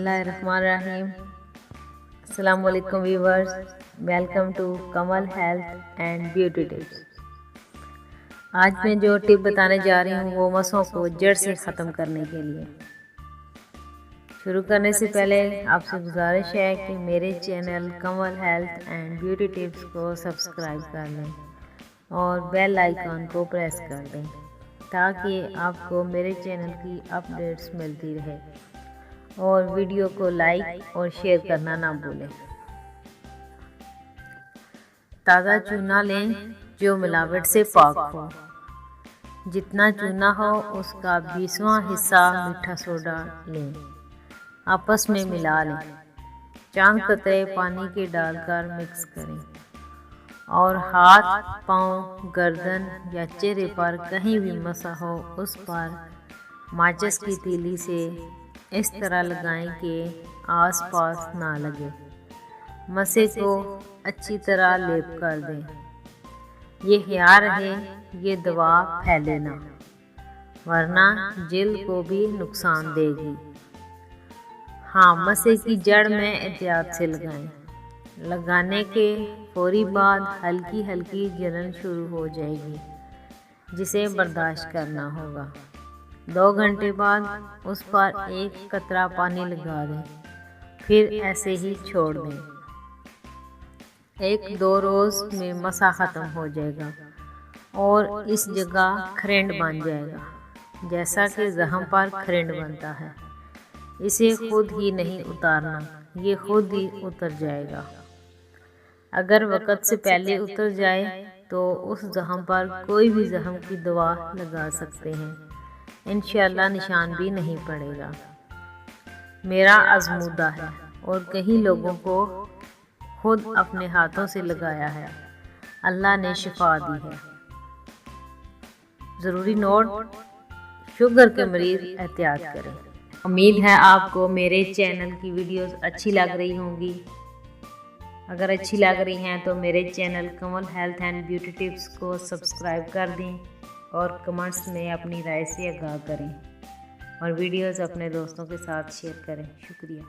बिस्मिल्लाहिर्रहमानिर्रहीम। अस्सलाम वालेकुम viewers, welcome to Kamal health and beauty tips. आज मैं जो टिप बताने जा रही हूँ वो मसों को जड़ से ख़त्म करने के लिए। शुरू करने से पहले आपसे गुजारिश है कि मेरे channel Kamal health and beauty tips को सब्सक्राइब कर लें और बेल आइकन को प्रेस कर दें ताकि आपको मेरे चैनल की अपडेट्स मिलती रहे और वीडियो को लाइक और शेयर करना ना भूलें। ताज़ा चूना लें जो मिलावट से पाक हो। जितना चूना हो उसका 20वां हिस्सा मीठा सोडा लें, आपस में मिला लें। चंद कतरे पानी के डालकर मिक्स करें और हाथ, पाँव, गर्दन या चेहरे पर कहीं भी मसा हो उस पर माचिस की तीली से इस तरह लगाएं कि आसपास ना लगे। मसे को अच्छी तरह लेप कर दें। ये ख्याल रहे ये दवा फैले ना, वरना जिल्द को भी नुकसान देगी। हाँ, मसे की जड़ में एहतियात से लगाएं। लगाने के फौरी बाद हल्की हल्की जलन शुरू हो जाएगी जिसे बर्दाश्त करना होगा। 2 घंटे बाद उस पर एक कतरा पानी लगा दें, फिर ऐसे ही छोड़ दें। 1-2 रोज़ में मसा ख़त्म हो जाएगा और इस जगह खरेंड बन जाएगा, जैसा कि जख्म पर खरेंड बनता है। इसे खुद ही नहीं उतारना, ये खुद ही उतर जाएगा। अगर वक़्त से पहले उतर जाए तो उस जख्म पर कोई भी जख्म की दवा लगा सकते हैं, इंशाअल्लाह निशान भी नहीं पड़ेगा। मेरा आज़मूदा है और कई लोगों को खुद अपने हाथों से लगाया है, अल्लाह ने शिफा दी है। ज़रूरी नोट, शुगर के मरीज़ एहतियात करें। उम्मीद है आपको मेरे चैनल की वीडियोस अच्छी लग रही होंगी। अगर अच्छी लग रही हैं तो मेरे channel Kamal health and beauty tips को सब्सक्राइब कर दें और कमेंट्स में अपनी राय से आगाह करें और वीडियोस अपने दोस्तों के साथ शेयर करें। शुक्रिया।